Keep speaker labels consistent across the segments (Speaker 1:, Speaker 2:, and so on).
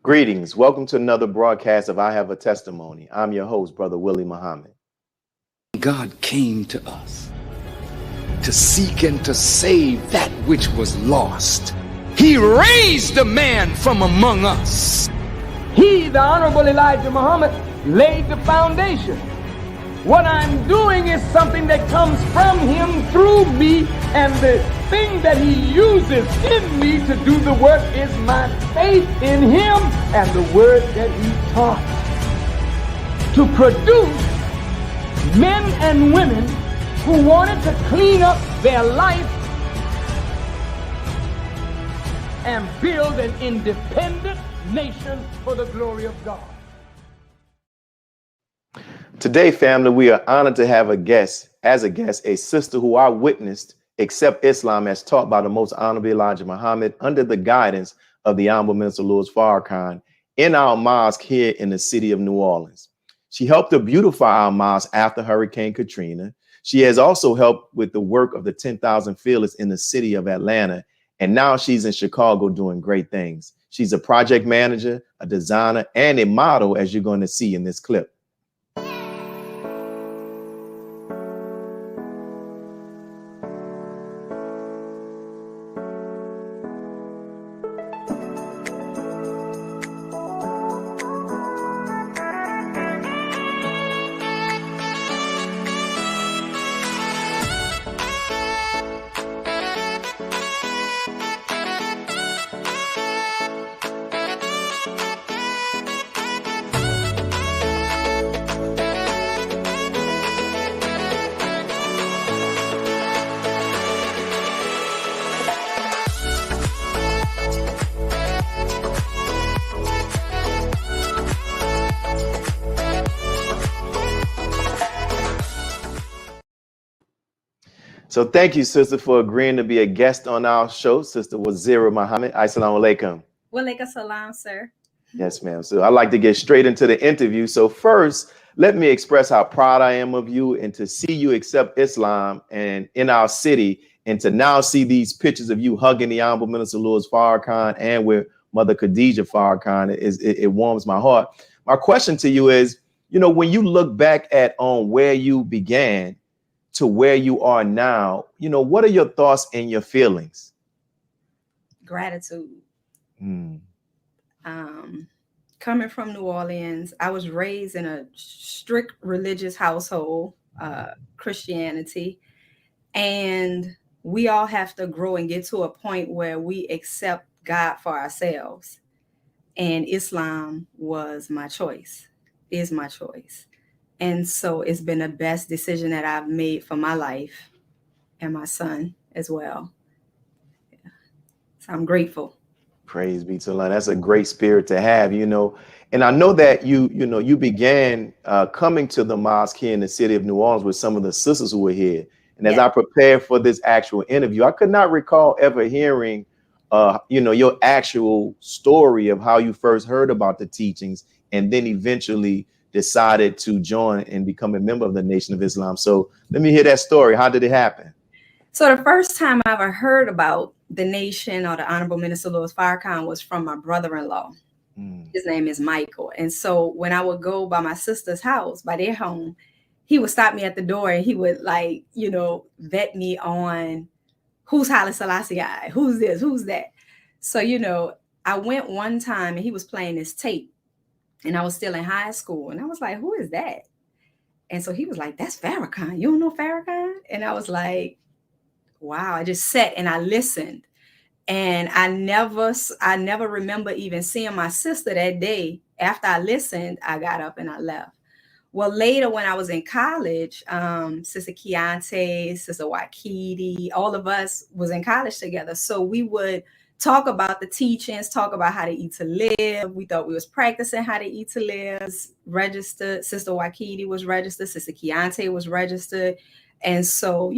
Speaker 1: Greetings. Welcome to another broadcast of I Have a Testimony. I'm your host, Brother Willie Muhammad.
Speaker 2: God came to us to seek and to save that which was lost. He raised a man from among us.
Speaker 3: He, the Honorable Elijah Muhammad, laid the foundation. What I'm doing is something that comes from him through me, and the thing that he uses in me to do the work is my faith in him and the word that he taught. To produce men and women who wanted to clean up their life and build an independent nation for the glory of God.
Speaker 1: Today, family, we are honored to have a sister who I witnessed accept Islam as taught by the Most Honorable Elijah Muhammad under the guidance of the Honorable Minister Louis Farrakhan in our mosque here in the city of New Orleans. She helped to beautify our mosque after Hurricane Katrina. She has also helped with the work of the 10,000 Fearless in the city of Atlanta. And now she's in Chicago doing great things. She's a project manager, a designer, and a model, as you're going to see in this clip. So thank you, sister, for agreeing to be a guest on our show. Sister Wazira Muhammad. Assalamu alaikum.
Speaker 4: Walaikum salam, sir.
Speaker 1: Yes, ma'am. So I'd like to get straight into the interview. So first, let me express how proud I am of you and to see you accept Islam and in our city and to now see these pictures of you hugging the Honorable Minister Louis Farrakhan and with Mother Khadija Farrakhan. It warms my heart. My question to you is, when you look back at on where you began to where you are now, what are your thoughts and your feelings?
Speaker 4: Gratitude. Coming from New Orleans, I was raised in a strict religious household, Christianity, and we all have to grow and get to a point where we accept God for ourselves. And Islam was my choice, is my choice. And so it's been the best decision that I've made for my life and my son as well. Yeah. So I'm grateful.
Speaker 1: Praise be to Allah. That's a great spirit to have, And I know that you began coming to the mosque here in the city of New Orleans with some of the sisters who were here. And as I prepared for this actual interview, I could not recall ever hearing, your actual story of how you first heard about the teachings and then eventually decided to join and become a member of the Nation of Islam. So let me hear that story. How did it happen?
Speaker 4: So the first time I ever heard about the nation or the Honorable Minister Louis Farrakhan was from my brother-in-law. His name is Michael. And so when I would go by my sister's house, by their home, he would stop me at the door and he would vet me on who's Haile Selassie, who's this, who's that. So, I went one time and he was playing this tape. And I was still in high school. And I was like, who is that? And so he was like, that's Farrakhan. You don't know Farrakhan? And I was like, wow. I just sat and I listened. And I never remember even seeing my sister that day. After I listened, I got up and I left. Well, later when I was in college, Sister Keontae, Sister Wakiti, all of us was in college together. So we would talk about the teachings, talk about how to eat to live. We thought we was practicing how to eat to live. Registered. Sister Wakiti was registered. Sister Keontae was registered. And so,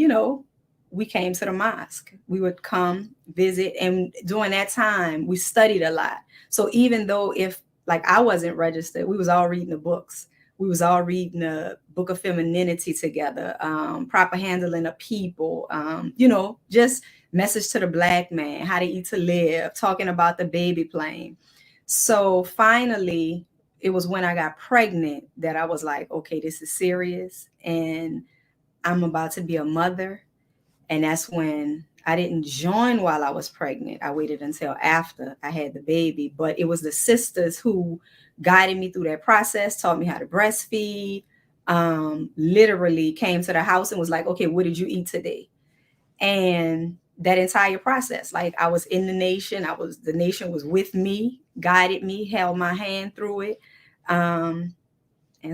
Speaker 4: we came to the mosque. We would come visit. And during that time, we studied a lot. So even though I wasn't registered, we was all reading the books. We was all reading the Book of Femininity together, Proper Handling of People, just Message to the Black Man, How to Eat to Live, talking about the baby plane. So finally, it was when I got pregnant that I was like, okay, this is serious and I'm about to be a mother. And that's when I didn't join while I was pregnant. I waited until after I had the baby. But it was the sisters who guided me through that process, taught me how to breastfeed, literally came to the house and was like, okay, what did you eat today? And that entire process, like I was in the nation, the nation was with me, guided me, held my hand through it. And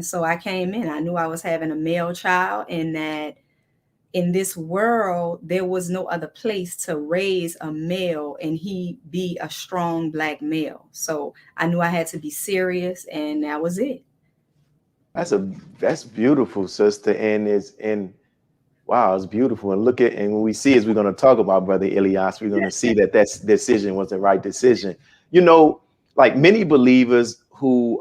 Speaker 4: so I came in, I knew I was having a male child, and that in this world, there was no other place to raise a male and he be a strong Black male. So I knew I had to be serious, and that was it.
Speaker 1: That's beautiful, sister. And wow, it's beautiful. And when we see, as we're going to talk about Brother Ilyas, we're going to see that decision was the right decision. You know, like many believers who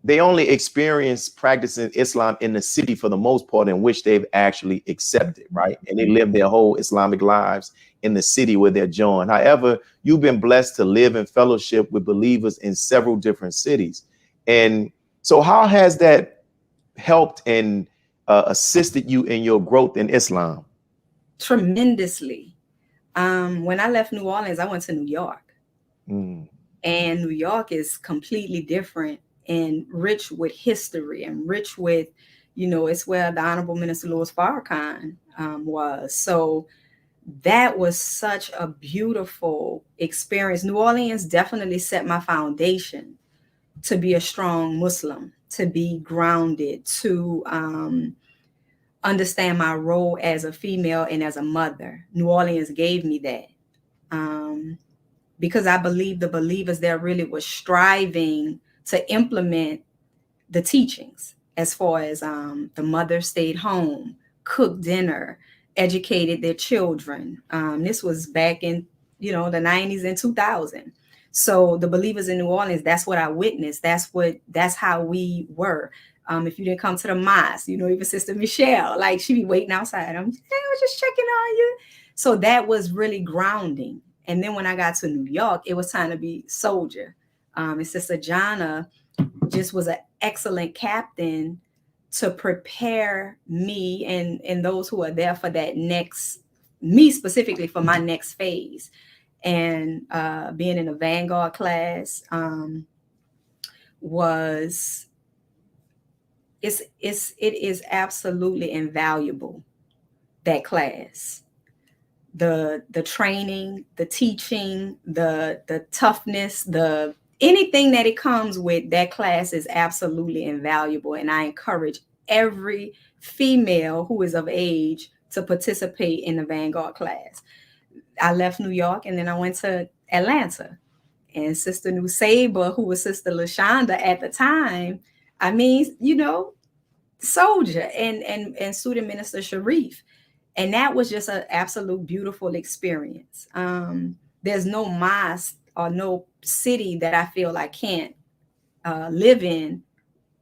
Speaker 1: they only experience practicing Islam in the city for the most part, in which they've actually accepted, right? And they live their whole Islamic lives in the city where they're joined. However, you've been blessed to live in fellowship with believers in several different cities. And so how has that helped and assisted you in your growth in Islam?
Speaker 4: Tremendously. When I left New Orleans, I went to New York. And New York is completely different and rich with history and rich with, it's where the Honorable Minister Louis Farrakhan was. So that was such a beautiful experience. New Orleans definitely set my foundation to be a strong Muslim, to be grounded, to understand my role as a female and as a mother. New Orleans gave me that. Because I believe the believers there really were striving to implement the teachings, as far as the mother stayed home, cooked dinner, educated their children. This was back in, the 90s and 2000. So the believers in New Orleans, that's what I witnessed. That's how we were. If you didn't come to the mosque, even Sister Michelle, like she'd be waiting outside. I was just checking on you. So that was really grounding. And then when I got to New York, it was time to be soldier. And Sister Jana just was an excellent captain to prepare me and those who are there for that me specifically for my next phase. And being in a Vanguard class it is absolutely invaluable, that class. The training, the teaching, the toughness, anything that it comes with, that class is absolutely invaluable. And I encourage every female who is of age to participate in the Vanguard class. I left New York and then I went to Atlanta. And Sister Nusaba, who was Sister LaShonda at the time, soldier, and Student Minister Sharif. And that was just an absolute beautiful experience. There's no mosque or no city that I feel I can't live in,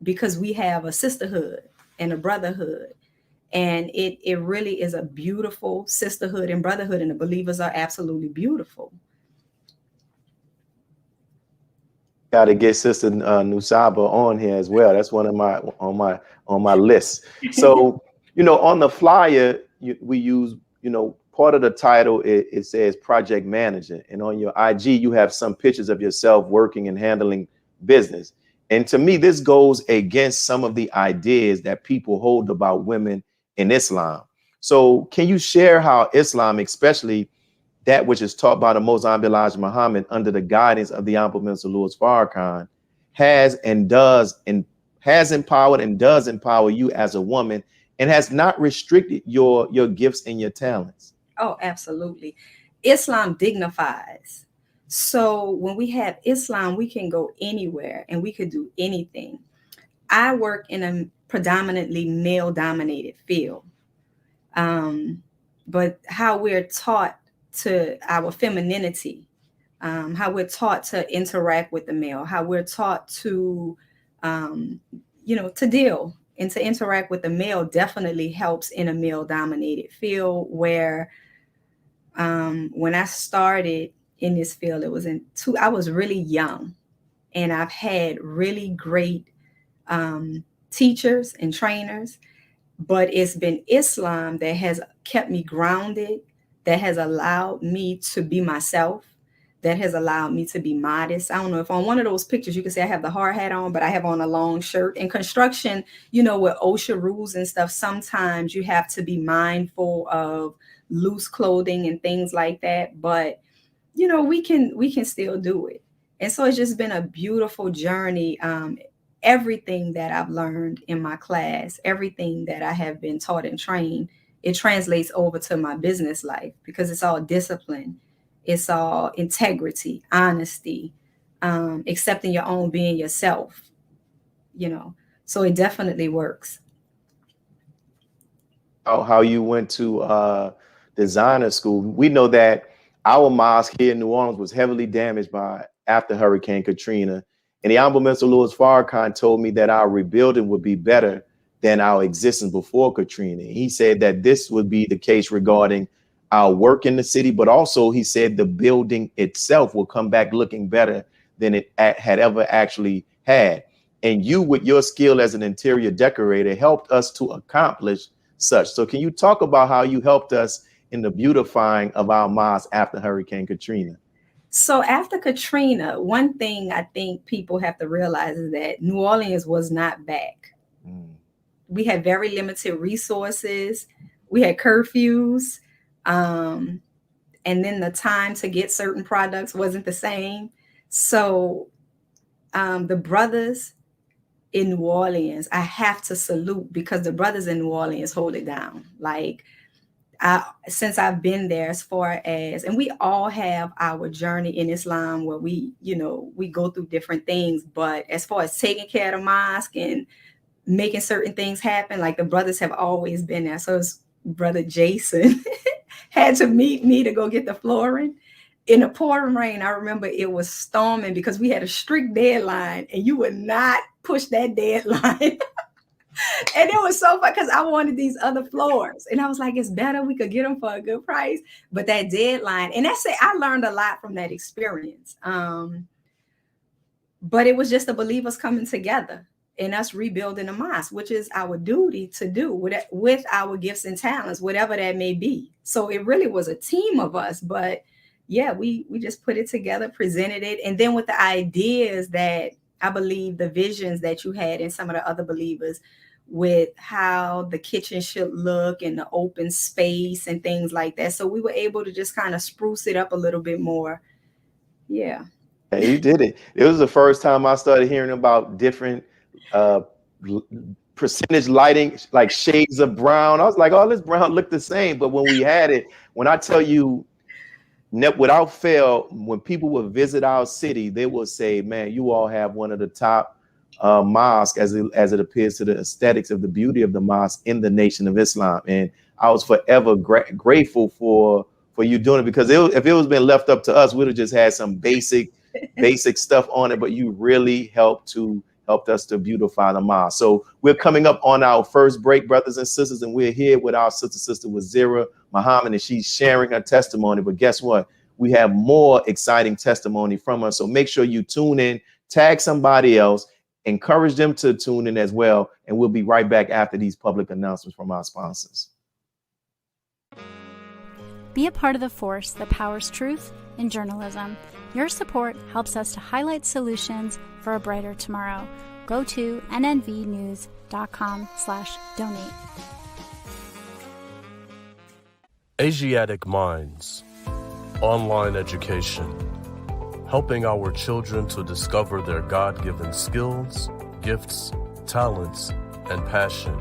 Speaker 4: because we have a sisterhood and a brotherhood. And it really is a beautiful sisterhood and brotherhood, and the believers are absolutely beautiful.
Speaker 1: Got to get Sister Nusaba on here as well. That's one of my list. So on the flyer we use, part of the title, it says project manager, and on your IG you have some pictures of yourself working and handling business. And to me, this goes against some of the ideas that people hold about women in Islam. So can you share how Islam, especially that which is taught by the Most Honorable Elijah Muhammad under the guidance of the Honorable Minister Louis Farrakhan, has empowered and does empower you as a woman, and has not restricted your gifts and your talents?
Speaker 4: Oh, absolutely. Islam dignifies. So when we have Islam, we can go anywhere and we could do anything. I work in a predominantly male-dominated field. But how we're taught to our femininity, how we're taught to interact with the male, how we're taught to, to deal and to interact with the male definitely helps in a male-dominated field where when I started in this field. I was really young, and I've had really great teachers and trainers, but it's been Islam that has kept me grounded, that has allowed me to be myself, that has allowed me to be modest. I don't know if on one of those pictures you can say I have the hard hat on, but I have on a long shirt. In construction, you know, with OSHA rules and stuff, sometimes you have to be mindful of loose clothing and things like that. But, you know, we can still do it. And so it's just been a beautiful journey. Everything that I've learned in my class, everything that I have been taught and trained, it translates over to my business life, because it's all discipline. It's all integrity, honesty, accepting your own, being yourself, you know. So it definitely works.
Speaker 1: How you went to designer school. We know that our mosque here in New Orleans was heavily damaged after Hurricane Katrina. And the Honorable Minister Louis Farrakhan told me that our rebuilding would be better than our existence before Katrina. He said that this would be the case regarding our work in the city, but also he said the building itself will come back looking better than it had ever actually had. And you, with your skill as an interior decorator, helped us to accomplish such. So can you talk about how you helped us in the beautifying of our mosque after Hurricane Katrina?
Speaker 4: So after Katrina, one thing I think people have to realize is that New Orleans was not back. We had very limited resources. We had curfews. And then the time to get certain products wasn't the same. So the brothers in New Orleans, I have to salute, because the brothers in New Orleans hold it down. Like, since I've been there, as far as, and we all have our journey in Islam where we go through different things, but as far as taking care of the mosque and making certain things happen, like, the brothers have always been there. So it's Brother Jason had to meet me to go get the flooring in the pouring rain. I remember it was storming because we had a strict deadline, and you would not push that deadline. And it was so fun because I wanted these other floors, and I was like, it's better we could get them for a good price. But that deadline, and that's it. I learned a lot from that experience. But it was just the believers coming together and us rebuilding the mosque, which is our duty to do with our gifts and talents, whatever that may be. So it really was a team of us. But yeah, we just put it together, presented it. And then with the ideas that I believe, the visions that you had and some of the other believers, with how the kitchen should look and the open space and things like that. So we were able to just kind of spruce it up a little bit more. Yeah.
Speaker 1: And you did it. It was the first time I started hearing about different percentage lighting, like shades of brown. I was like, oh, this brown looked the same. But when we had it, when I tell you, without fail, when people would visit our city, they will say, man, you all have one of the top mosque as it appears to the aesthetics of the beauty of the mosque in the Nation of Islam. And I was forever grateful for you doing it, because if it was been left up to us, we'd have just had some basic stuff on it. But you really helped us to beautify the mosque. So we're coming up on our first break, brothers and sisters, and we're here with our sister Wazira Muhammad, and she's sharing her testimony. But guess what? We have more exciting testimony from her. So make sure you tune in, tag somebody else, encourage them to tune in as well. And we'll be right back after these public announcements from our sponsors.
Speaker 5: Be a part of the force that powers truth in journalism. Your support helps us to highlight solutions for a brighter tomorrow. Go to nnvnews.com/donate.
Speaker 6: Asiatic Minds. Online education. Helping our children to discover their God-given skills, gifts, talents, and passion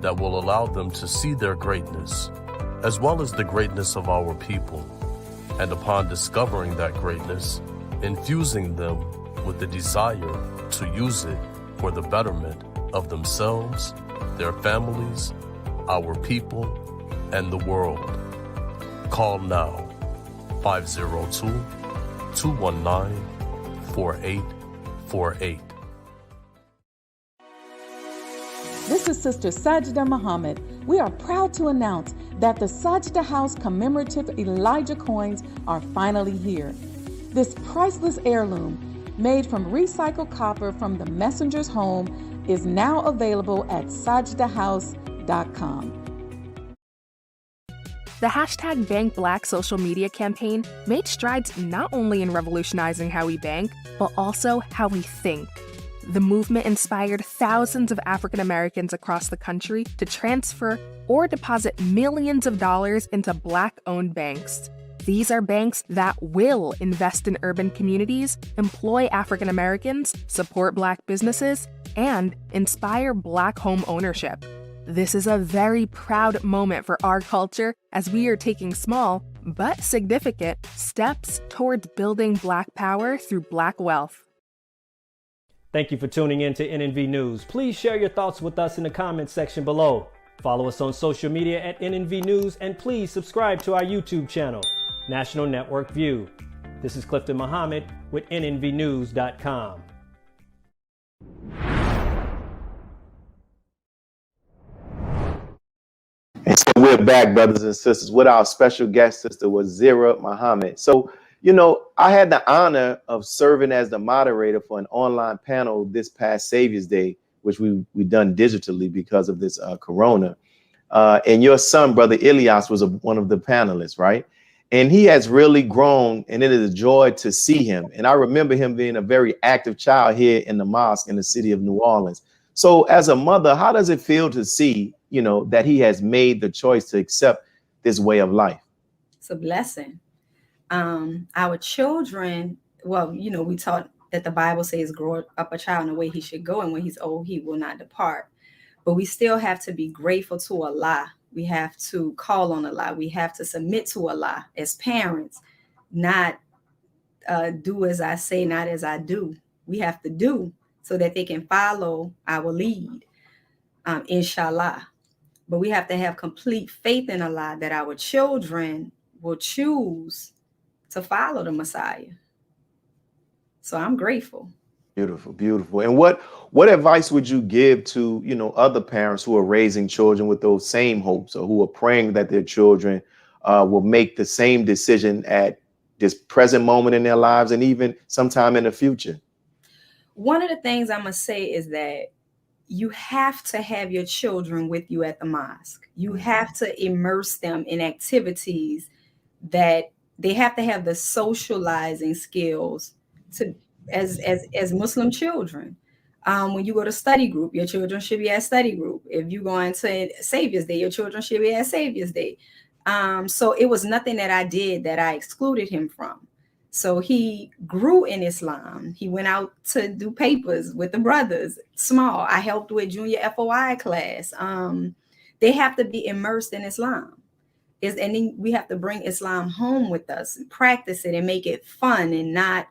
Speaker 6: that will allow them to see their greatness, as well as the greatness of our people. And upon discovering that greatness, infusing them with the desire to use it for the betterment of themselves, their families, our people, and the world. Call now, 502-219-4848.
Speaker 7: This is Sister Sajida Muhammad. We are proud to announce that the Sajda House commemorative Elijah coins are finally here. This priceless heirloom, made from recycled copper from the messenger's home, is now available at sajdahouse.com.
Speaker 8: The hashtag Bank Black social media campaign made strides not only in revolutionizing how we bank, but also how we think. The movement inspired thousands of African Americans across the country to transfer or deposit millions of dollars into Black-owned banks. These are banks that will invest in urban communities, employ African Americans, support Black businesses, and inspire Black home ownership. This is a very proud moment for our culture as we are taking small, but significant, steps towards building Black power through Black wealth.
Speaker 9: Thank you for tuning in to NNV News. Please share your thoughts with us in the comments section below. Follow us on social media at NNV News, and please subscribe to our YouTube channel, National Network View. This is Clifton Muhammad with NNVnews.com.
Speaker 1: And so we're back, brothers and sisters, with our special guest, Sister Wazira Muhammad. So, I had the honor of serving as the moderator for an online panel this past Savior's Day, which we done digitally because of this corona. And your son, Brother Ilyas, was one of the panelists, right? And he has really grown, and it is a joy to see him. And I remember him being a very active child here in the mosque in the city of New Orleans. So as a mother, how does it feel to see, that he has made the choice to accept this way of life?
Speaker 4: It's a blessing. Our children, we taught that the Bible says, grow up a child in the way he should go, and when he's old, he will not depart. But we still have to be grateful to Allah. We have to call on Allah. We have to submit to Allah as parents, not do as I say, not as I do. We have to do so that they can follow our lead, inshallah. But we have to have complete faith in Allah that our children will choose to follow the Messiah. So I'm grateful.
Speaker 1: Beautiful, beautiful. And what advice would you give to, other parents who are raising children with those same hopes, or who are praying that their children will make the same decision at this present moment in their lives and even sometime in the future?
Speaker 4: One of the things I'm going to say is that you have to have your children with you at the mosque. You have to immerse them in activities that they have to have the socializing skills to as Muslim children. When you go to study group, your children should be at study group. If you go into Savior's Day, your children should be at Savior's Day. So it was nothing that I did that I excluded him from. So he grew in Islam. He went out to do papers with the brothers, small. I helped with junior FOI class. They have to be immersed in Islam. And then we have to bring Islam home with us, and practice it and make it fun and not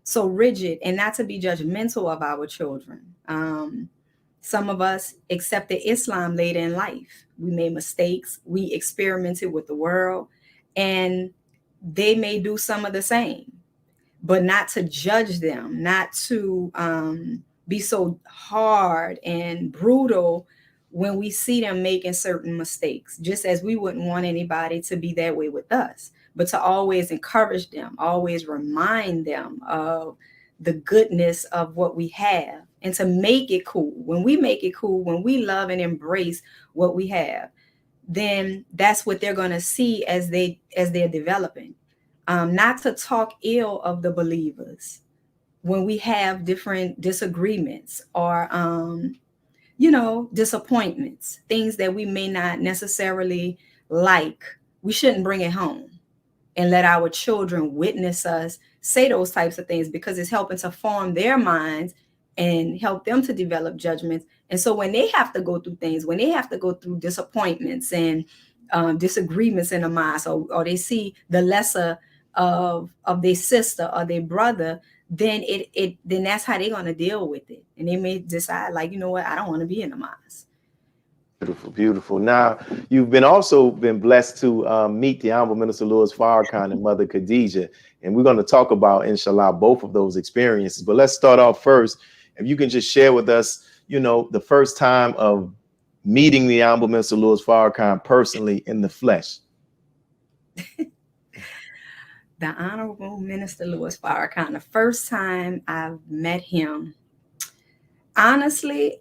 Speaker 4: so rigid, and not to be judgmental of our children. Some of us accepted Islam later in life. We made mistakes. We experimented with the world, and they may do some of the same, but not to judge them, not to be so hard and brutal when we see them making certain mistakes, just as we wouldn't want anybody to be that way with us, but to always encourage them, always remind them of the goodness of what we have, and to make it cool. When we make it cool, when we love and embrace what we have, then that's what they're going to see as they're developing. Not to talk ill of the believers when we have different disagreements or disappointments, things that we may not necessarily like. We shouldn't bring it home and let our children witness us say those types of things, because it's helping to form their minds and help them to develop judgments. And so when they have to go through things, when they have to go through disappointments and disagreements in the mosque, or they see the lesser of their sister or their brother, then then that's how they're going to deal with it. And they may decide, like, you know what, I don't want to be in the mosque.
Speaker 1: Beautiful, beautiful. Now, you've also been blessed to meet the Honorable Minister Louis Farrakhan and Mother Khadijah. And we're going to talk about, inshallah, both of those experiences. But let's start off first. If you can just share with us, the first time of meeting the Honorable Minister Louis Farrakhan personally in the flesh?
Speaker 4: The Honorable Minister Louis Farrakhan, the first time I've met him, honestly,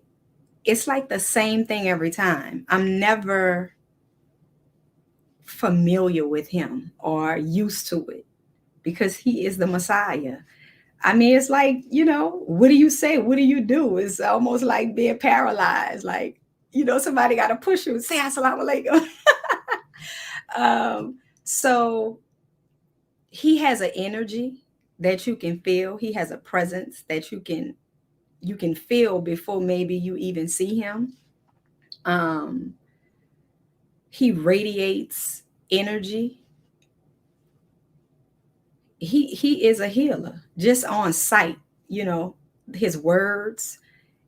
Speaker 4: it's like the same thing every time. I'm never familiar with him or used to it because he is the Messiah. I mean, it's like, what do you say? What do you do? It's almost like being paralyzed. Like, somebody got to push you and say, Assalamu alaikum. So he has an energy that you can feel. He has a presence that you can feel before maybe you even see him. He radiates energy. He is a healer just on sight. His words,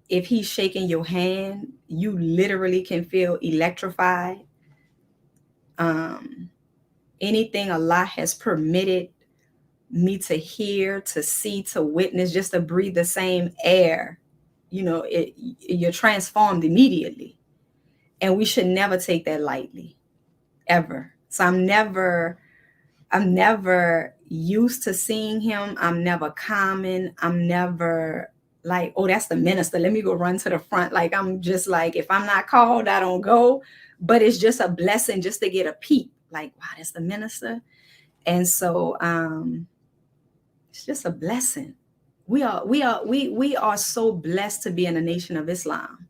Speaker 4: if he's shaking your hand, you literally can feel electrified. Anything Allah has permitted me to hear, to see, to witness, just to breathe the same air, you're transformed immediately. And we should never take that lightly, ever. So I'm never used to seeing him. I'm never common. I'm never like, oh, that's the minister, let me go run to the front. Like, I'm just like, if I'm not called, I don't go. But it's just a blessing just to get a peek. Like, wow, that's the minister. And so it's just a blessing. We are so blessed to be in the Nation of Islam.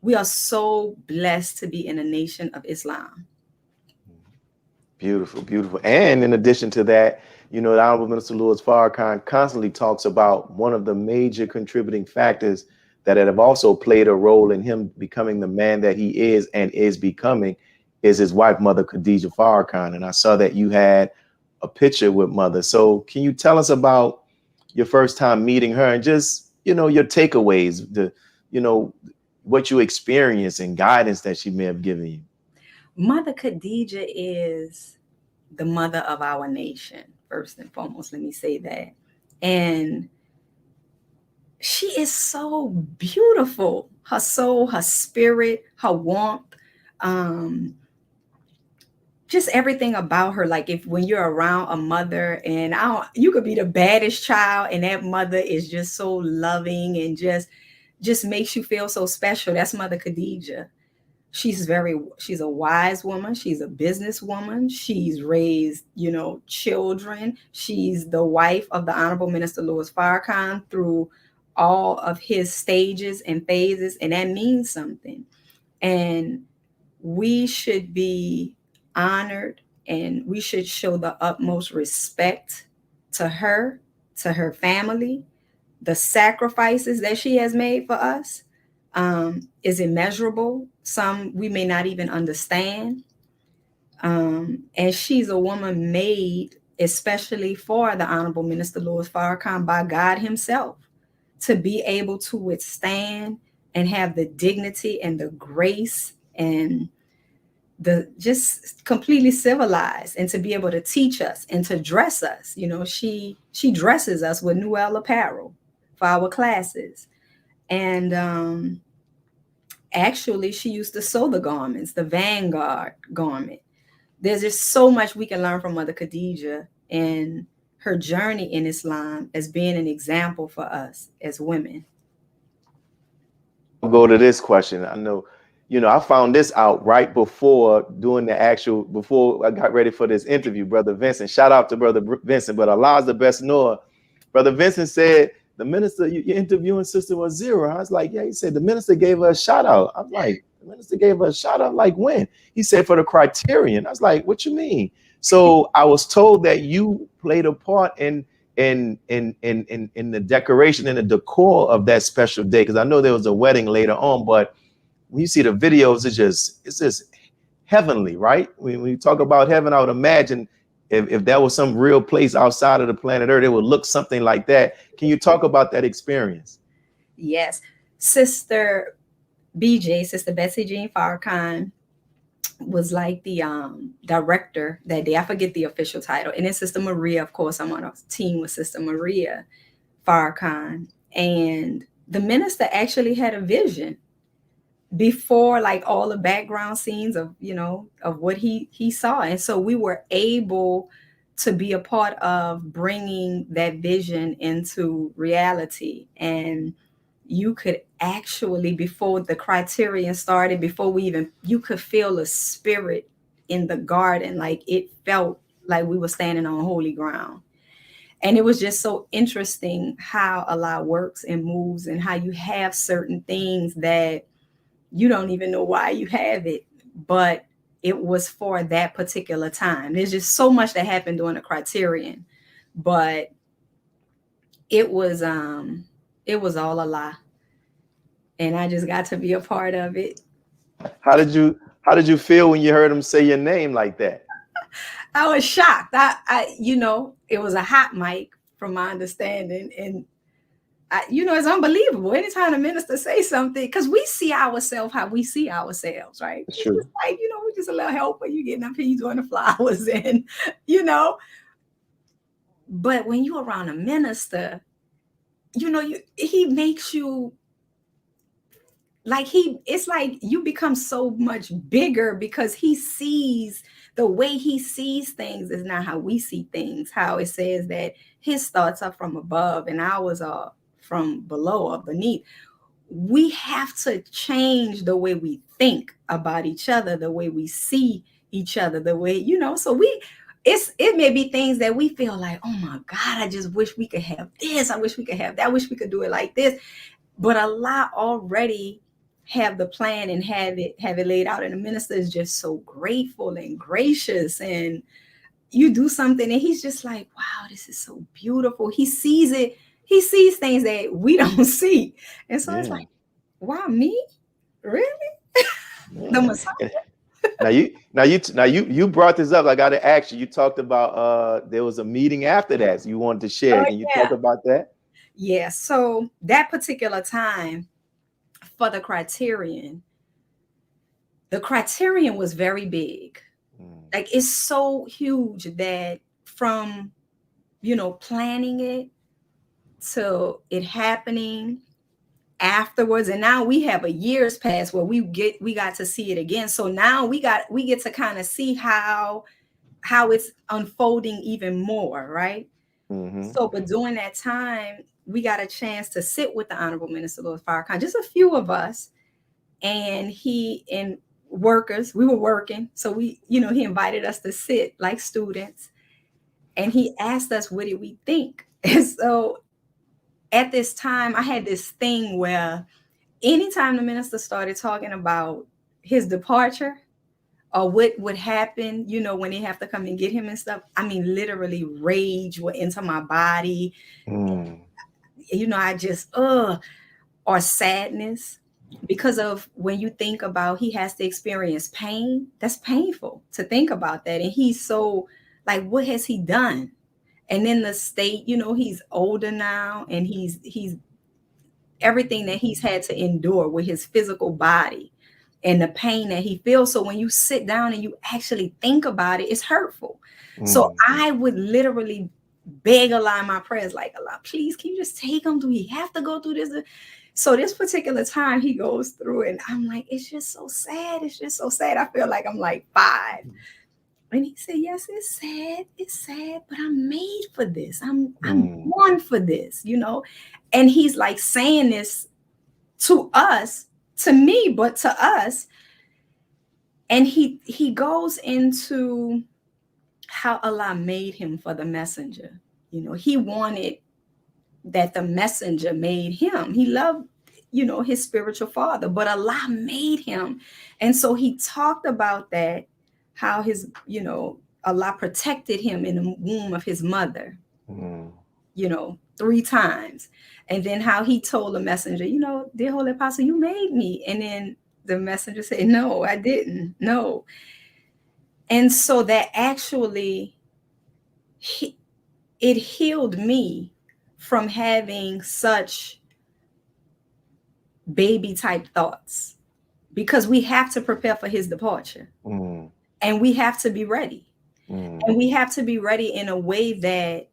Speaker 4: We are so blessed to be in the Nation of Islam.
Speaker 1: Beautiful, beautiful. And in addition to that, the Honorable Minister Louis Farrakhan constantly talks about one of the major contributing factors that have also played a role in him becoming the man that he is and is becoming is his wife, Mother Khadija Farrakhan. And I saw that you had a picture with Mother. So can you tell us about your first time meeting her and just, your takeaways, what you experienced and guidance that she may have given you?
Speaker 4: Mother Khadija is the mother of our nation, first and foremost. Let me say that. And she is so beautiful. Her soul, her spirit, her warmth, just everything about her. Like when you're around a mother, and you could be the baddest child, and that mother is just so loving and just makes you feel so special. That's Mother Khadija. She's a wise woman. She's a businesswoman. She's raised, children. She's the wife of the Honorable Minister Louis Farrakhan through all of his stages and phases. And that means something. And we should be honored, and we should show the utmost respect to her family. The sacrifices that she has made for us is immeasurable. Some we may not even understand. And she's a woman made especially for the Honorable Minister Louis Farrakhan by God himself, to be able to withstand and have the dignity and the grace and the just completely civilized, and to be able to teach us and to dress us. She dresses us with Noel apparel for our classes. And actually, she used to sew the garments, the Vanguard garment. There's just so much we can learn from Mother Khadija and her journey in Islam as being an example for us as women.
Speaker 1: I'll go to this question. I know, I found this out right before before I got ready for this interview, Brother Vincent. Shout out to Brother Vincent, but Allah's the best knower. Brother Vincent said, the minister, you're interviewing Sister Wazira. I was like, yeah. He said, the minister gave her a shout out. I'm like, the minister gave her a shout out? Like when? He said, for the criterion. I was like, what you mean? So I was told that you played a part in the decoration and the decor of that special day. Because I know there was a wedding later on, but when you see the videos, it's just heavenly, right? When you talk about heaven, I would imagine if that was some real place outside of the planet Earth, it would look something like that. Can you talk about that experience?
Speaker 4: Yes. Sister BJ, Sister Betsy Jean Farrakhan, was like the director that day. I forget the official title. And then Sister Maria, of course, I'm on a team with Sister Maria Farrakhan. And the minister actually had a vision before like all the background scenes of, of what he saw. And so we were able to be a part of bringing that vision into reality. And you could actually, before the Criterion started, you could feel the spirit in the garden. Like it felt like we were standing on holy ground. And it was just so interesting how Allah works and moves, and how you have certain things that you don't even know why you have it, but it was for that particular time. There's just so much that happened during the Criterion, but it was all Allah, and I just got to be a part of it.
Speaker 1: How did you feel when you heard him say your name like that?
Speaker 4: I was shocked. It was a hot mic from my understanding, and it's unbelievable. Anytime the minister say something, because we see ourselves how we see ourselves, right?
Speaker 1: It's true.
Speaker 4: Just like, we're just a little helper. You getting up here, you doing the flowers, and But when you're around a minister, he makes you like it's like you become so much bigger, because he sees the way he sees things is not how we see things. How it says that his thoughts are from above and ours are from below or beneath. We have to change the way we think about each other, the way we see each other, the way, so it may be things that we feel like, oh my God, I just wish we could have this. I wish we could have that. I wish we could do it like this. But Allah already have the plan and have it laid out. And the minister is just so grateful and gracious, and you do something and he's just like, wow, this is so beautiful. He sees it. He sees things that we don't see. And so it's like, wow, me? Really? The Messiah.
Speaker 1: Now you brought this up. I got to ask you. You talked about there was a meeting after that you wanted to share. Can you talk about that?
Speaker 4: Yeah. So that particular time for the Criterion was very big. Like it's so huge that from planning it to it happening afterwards, and now we have a year's pass where we got to see it again. So now we get to kind of see how it's unfolding even more, right? Mm-hmm. So, but during that time, we got a chance to sit with the Honorable Minister Louis Farrakhan, just a few of us, and workers, we were working. So he invited us to sit like students, and he asked us, what did we think? And so at this time, I had this thing where anytime the minister started talking about his departure or what would happen, when they have to come and get him and stuff, I mean, literally rage went into my body. I just, or sadness, because of when you think about he has to experience pain, that's painful to think about that. And he's so like, what has he done? And then the state, he's older now, and he's everything that he's had to endure with his physical body and the pain that he feels. So when you sit down and you actually think about it, it's hurtful. So I would literally beg Allah in my prayers, like, Allah, please, can you just take him? Do he have to go through this? So this particular time he goes through it, and I'm like, it's just so sad. It's just so sad. I feel like I'm like 5. And he said, yes, it's sad, but I'm made for this. I'm born for this, And he's like saying this to us, to me, but to us. And he goes into how Allah made him for the messenger. He wanted that the messenger made him. He loved, his spiritual father, but Allah made him. And so he talked about that, how his, Allah protected him in the womb of his mother, 3 times. And then how he told the messenger, dear Holy Apostle, you made me. And then the messenger said, no, I didn't. No. And so that actually, it healed me from having such baby type thoughts, because we have to prepare for his departure. And we have to be ready. And we have to be ready in a way that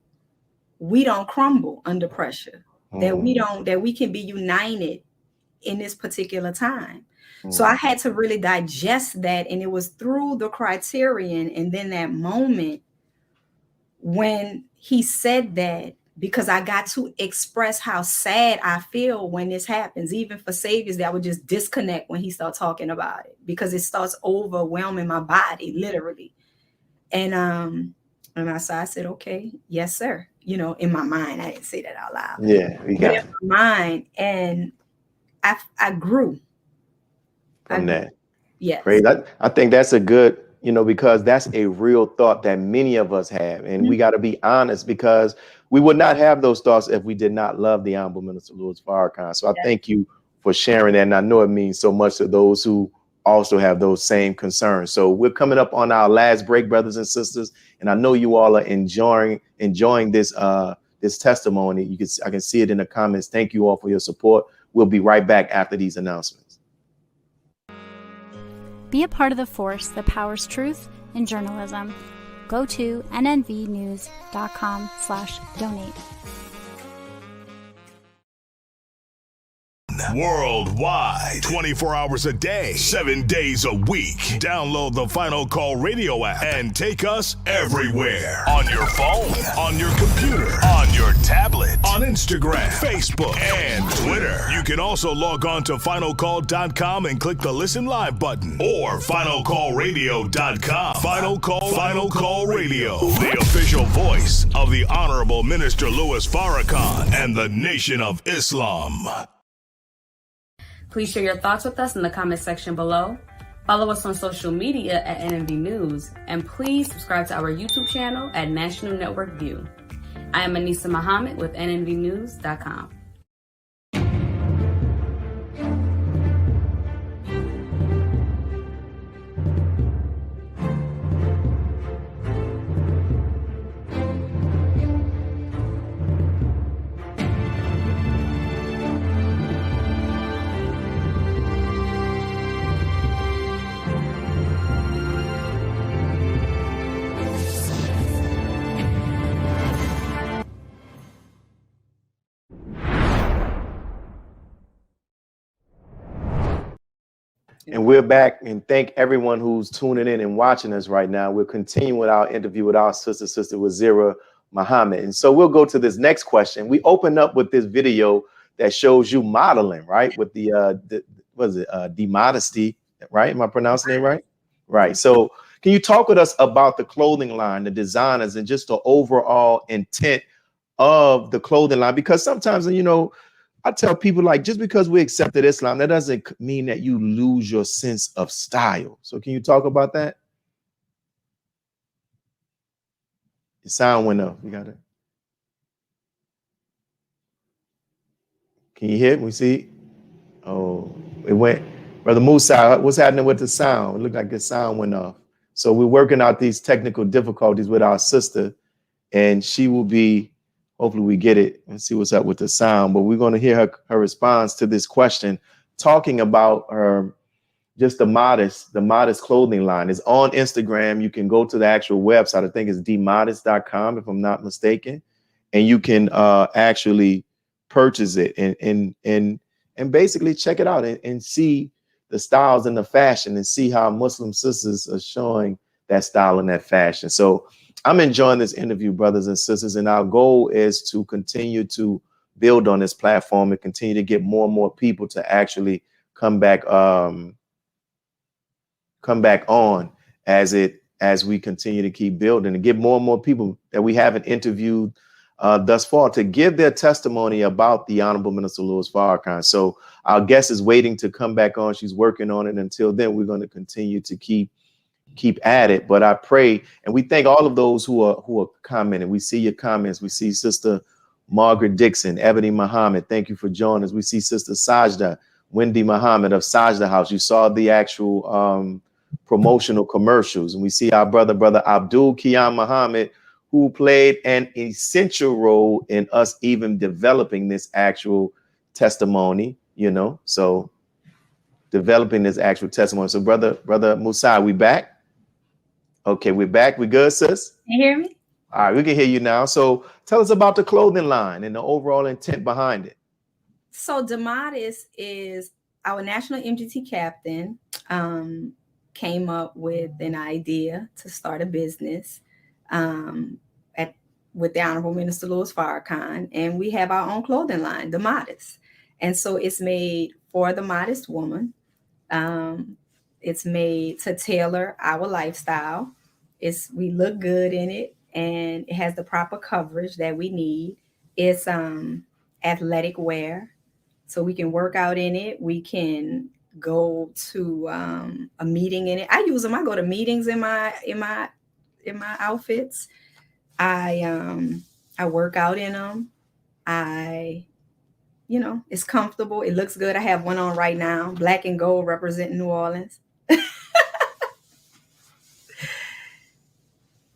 Speaker 4: we don't crumble under pressure, that we can be united in this particular time. So I had to really digest that. And it was through the criterion and then that moment when he said that, because I got to express how sad I feel when this happens, even for saviors that would just disconnect when he starts talking about it, because it starts overwhelming my body, literally. And I said, okay, yes, sir. You know, in my mind, I didn't say that out loud.
Speaker 1: Yeah, we got
Speaker 4: in my mind, and I grew
Speaker 1: from that.
Speaker 4: Yes.
Speaker 1: Great. I think that's a good, because that's a real thought that many of us have. And we got to be honest, because we would not have those thoughts if we did not love the Honorable Minister Louis Farrakhan. So I thank you for sharing that. And I know it means so much to those who also have those same concerns. So we're coming up on our last break, brothers and sisters. And I know you all are enjoying this this testimony. I can see it in the comments. Thank you all for your support. We'll be right back after these announcements.
Speaker 5: Be a part of the force that powers truth in journalism. Go to nnvnews.com/donate.
Speaker 10: Worldwide, 24 hours a day, 7 days a week. Download the Final Call Radio app and take us everywhere. On your phone, on your computer, on your tablet, on Instagram, Facebook, and Twitter. You can also log on to finalcall.com and click the Listen Live button, or finalcallradio.com. Final Call Radio, the official voice of the Honorable Minister Louis Farrakhan and the Nation of Islam.
Speaker 11: Please share your thoughts with us in the comment section below. Follow us on social media at NNV News, and please subscribe to our YouTube channel at National Network View. I am Anissa Muhammad with nnvnews.com.
Speaker 1: And we're back, and thank everyone who's tuning in and watching us right now. We'll continue with our interview with our sister Wazira Muhammad. And so we'll go to this next question. We open up with this video that shows you modeling, right? With the demodesty, right? Am I pronouncing it right? Right. So can you talk with us about the clothing line, the designers, and just the overall intent of the clothing line? Because sometimes, I tell people, like, just because we accepted Islam, that doesn't mean that you lose your sense of style. So can you talk about that? The sound went up. You got it. Can you hear it? We see? Oh, it went. Brother Musa, what's happening with the sound? It looked like the sound went off. So we're working out these technical difficulties with our sister, and she will be, hopefully we get it and see what's up with the sound. But we're going to hear her response to this question, talking about her, just the modest clothing line. It's on Instagram. You can go to the actual website. I think it's demodest.com, if I'm not mistaken. And you can actually purchase it and basically check it out and see the styles and the fashion, and see how Muslim sisters are showing that style and that fashion. So I'm enjoying this interview, brothers and sisters, and our goal is to continue to build on this platform and continue to get more and more people to actually come back on as we continue to keep building, and get more and more people that we haven't interviewed thus far to give their testimony about the Honorable Minister Louis Farrakhan. So our guest is waiting to come back on. She's working on it. Until then, we're going to continue to keep at it. But I pray, and we thank all of those who are commenting. We see your comments. We see Sister Margaret Dixon, Ebony Muhammad. Thank you for joining us. We see Sister Sajda, Wendy Muhammad of Sajda House. You saw the actual promotional commercials. And we see our brother Abdul Qiyam Muhammad, who played an essential role in us even developing this actual testimony, so developing this actual testimony. So brother Musa, we back? Okay, we're back. We good, sis?
Speaker 11: Can you hear me?
Speaker 1: All right, we can hear you now. So tell us about the clothing line and the overall intent behind it.
Speaker 4: So Damatis is our national MGT captain. Came up with an idea to start a business with the Honorable Minister Louis Farrakhan, and we have our own clothing line, The Modest. And so it's made for the modest woman. It's made to tailor our lifestyle. We look good in it, and it has the proper coverage that we need. It's athletic wear, so we can work out in it. We can go to a meeting in it. I use them. I go to meetings in my outfits. I work out in them. It's comfortable. It looks good. I have one on right now, black and gold, representing New Orleans.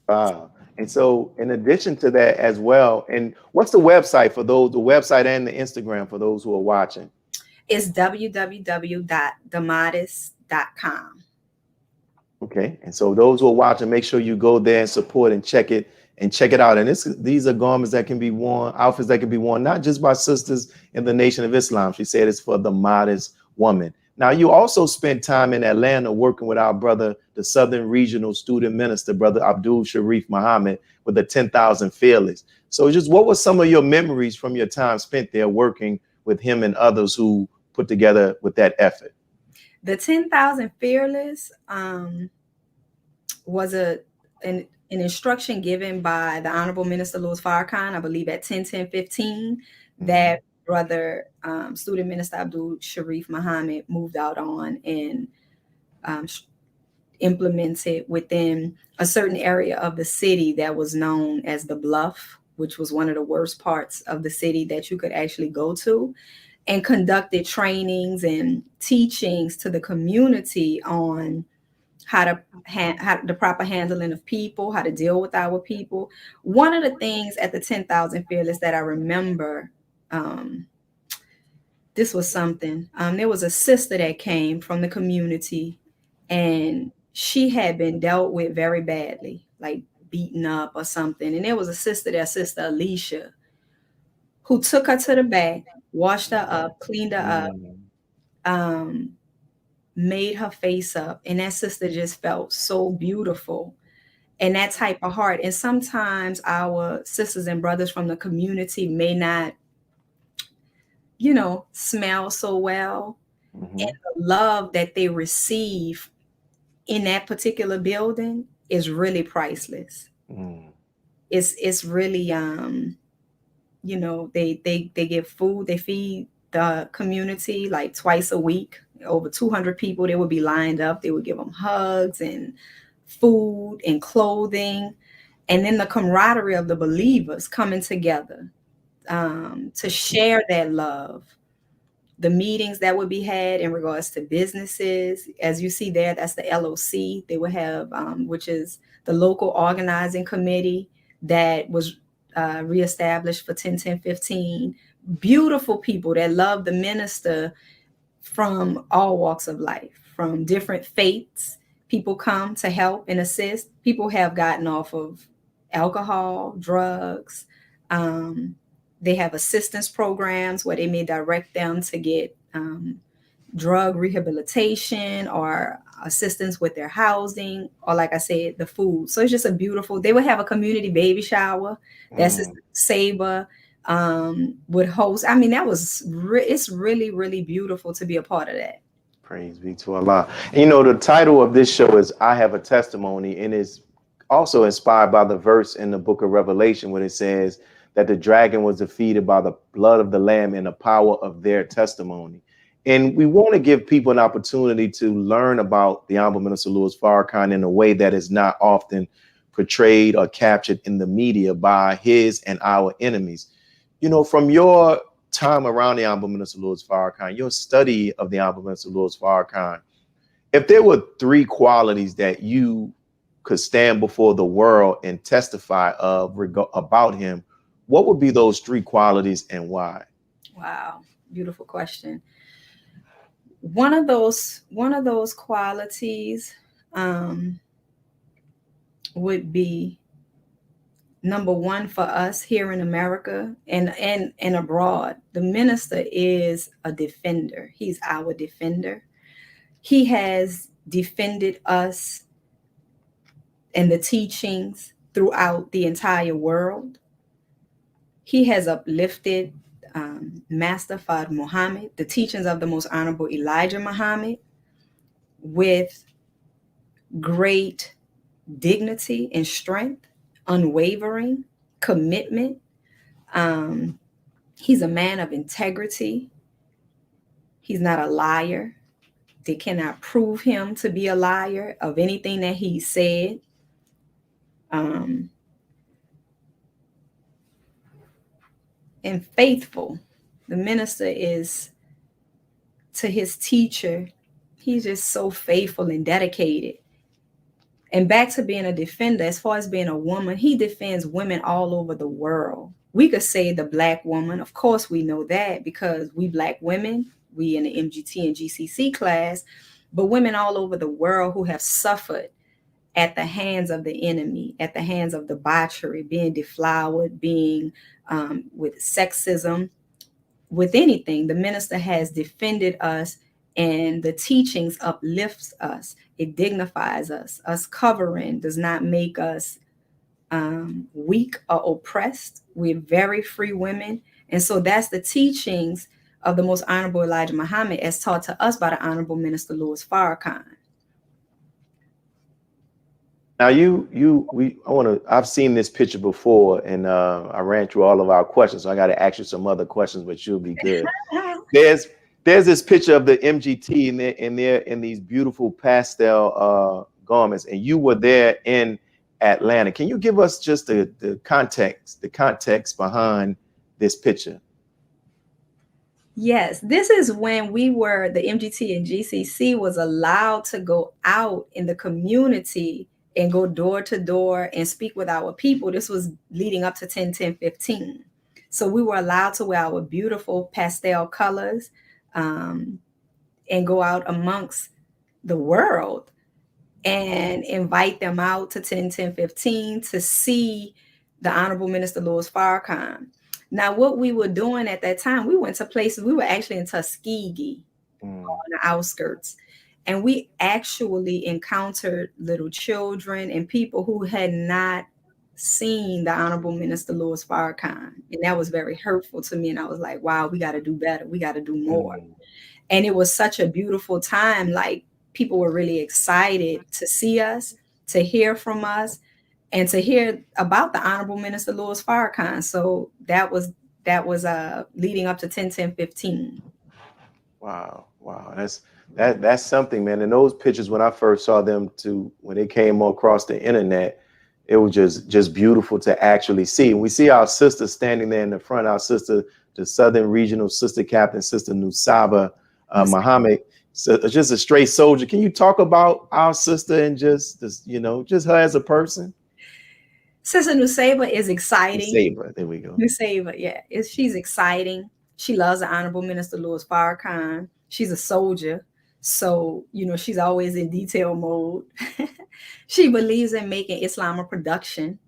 Speaker 1: Wow. And so in addition to that as well, and what's the website for those, the website and the Instagram for those who are watching?
Speaker 4: It's www.themodest.com.
Speaker 1: Okay. And so those who are watching, make sure you go there and support and check it out. And these are garments that can be worn, outfits that can be worn, not just by sisters in the Nation of Islam. She said it's for the modest woman. Now, you also spent time in Atlanta working with our brother, the Southern Regional Student Minister, Brother Abdul Sharif Muhammad, with the 10,000 Fearless. So just what were some of your memories from your time spent there working with him and others who put together with that effort?
Speaker 4: The 10,000 Fearless was an instruction given by the Honorable Minister Louis Farrakhan, I believe at 10/10/15, that brother Student Minister Abdul Sharif Muhammad moved out on and implemented within a certain area of the city that was known as the Bluff, which was one of the worst parts of the city that you could actually go to, and conducted trainings and teachings to the community on how the proper handling of people, how to deal with our people. One of the things at the 10,000 Fearless that I remember, this was something. There was a sister that came from the community, and she had been dealt with very badly, like beaten up or something. And there was a sister there, Sister Alicia, who took her to the back, washed her up, cleaned her up, made her face up. And that sister just felt so beautiful. And that type of heart. And sometimes our sisters and brothers from the community may not, smell so well. And the love that they receive in that particular building is really priceless. It's really, they give food, they feed the community like twice a week. Over 200 people, they would be lined up. They would give them hugs and food and clothing. And then the camaraderie of the believers coming together to share that love. The meetings that would be had in regards to businesses, as you see there, that's the LOC. They would have, which is the local organizing committee that was reestablished for 10/10/15. Beautiful people that love the minister from all walks of life, from different faiths. People come to help and assist. People have gotten off of alcohol, drugs. They have assistance programs where they may direct them to get drug rehabilitation or assistance with their housing, or like I said, the food. So it's just they would have a community baby shower. That's Saber would host. I mean, it's really, really beautiful to be a part of that.
Speaker 1: Praise be to Allah. And the title of this show is I Have a Testimony, and is also inspired by the verse in the book of Revelation where it says that the dragon was defeated by the blood of the Lamb and the power of their testimony. And we want to give people an opportunity to learn about the Honorable Minister Louis Farrakhan in a way that is not often portrayed or captured in the media by his and our enemies. From your time around the Honorable Minister Louis Farrakhan, your study of the Honorable Minister Louis Farrakhan, if there were 3 qualities that you could stand before the world and testify about him, what would be those 3 qualities and why?
Speaker 4: Wow, beautiful question. One of those qualities would be number one for us here in America and abroad. The minister is a defender. He's our defender. He has defended us and the teachings throughout the entire world. He has uplifted Master Fard Muhammad, the teachings of the Most Honorable Elijah Muhammad, with great dignity and strength, unwavering commitment. He's a man of integrity. He's not a liar. They cannot prove him to be a liar of anything that he said. And faithful. The minister is to his teacher. He's just so faithful and dedicated. And back to being a defender, as far as being a woman, he defends women all over the world. We could say the Black woman. Of course, we know that because we Black women, we in the MGT and GCC class, but women all over the world who have suffered at the hands of the enemy, at the hands of debauchery, being deflowered, being with sexism, with anything. The minister has defended us, and the teachings uplifts us. It dignifies us. Us covering does not make us weak or oppressed. We're very free women. And so that's the teachings of the Most Honorable Elijah Muhammad as taught to us by the Honorable Minister Louis Farrakhan.
Speaker 1: Now I've seen this picture before, and I ran through all of our questions, so I got to ask you some other questions, but you'll be good. There's this picture of the MGT, and they're in these beautiful pastel garments, and you were there in Atlanta. Can you give us just the context behind this picture?
Speaker 4: Yes, this is when the MGT and GCC was allowed to go out in the community and go door to door and speak with our people. This was leading up to 10/10/15. So we were allowed to wear our beautiful pastel colors and go out amongst the world and invite them out to 10/10/15 to see the Honorable Minister Louis Farrakhan. Now, what we were doing at that time, we went to places, we were actually in Tuskegee on the outskirts. And we actually encountered little children and people who had not seen the Honorable Minister Louis Farrakhan. And that was very hurtful to me. And I was like, wow, we got to do better. We got to do more. And it was such a beautiful time. Like, people were really excited to see us, to hear from us, and to hear about the Honorable Minister Louis Farrakhan. So that was leading up to 10/10/15.
Speaker 1: Wow. That's something, man. And those pictures, when I first saw them when they came across the internet, it was just beautiful to actually see. And we see our sister standing there in the front, our sister, the Southern Regional Sister Captain, Sister Nusaba Muhammad, so just a straight soldier. Can you talk about our sister and just her as a person?
Speaker 4: Sister Nusaba is exciting.
Speaker 1: Nusaba, there we go.
Speaker 4: Nusaba, yeah. She's exciting. She loves the Honorable Minister Louis Farrakhan. She's a soldier. So, she's always in detail mode. She believes in making Islam a production.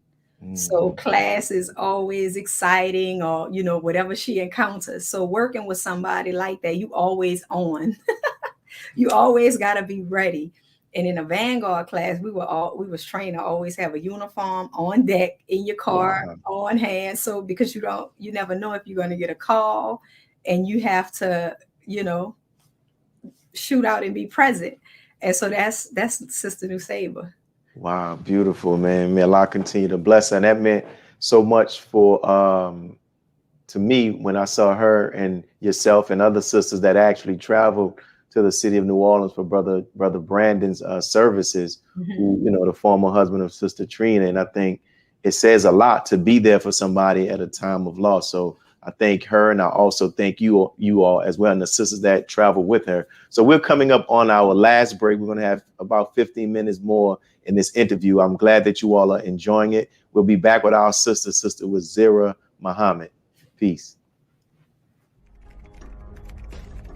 Speaker 4: So class is always exciting, or, whatever she encounters. So working with somebody like that, you always on. You always got to be ready. And in a Vanguard class, we was trained to always have a uniform on deck in your car, on hand. So because you never know if you're going to get a call, and you have to, shoot out and be present. And so that's Sister Nusaba.
Speaker 1: Wow, beautiful, man. May Allah continue to bless her. And that meant so much to me when I saw her and yourself and other sisters that actually traveled to the city of New Orleans for brother Brandon's services, who, the former husband of Sister Trina. And I think it says a lot to be there for somebody at a time of loss. So I thank her, and I also thank you all as well, and the sisters that travel with her. So we're coming up on our last break. We're going to have about 15 minutes more in this interview. I'm glad that you all are enjoying it. We'll be back with our Sister Wazira Muhammad. Peace.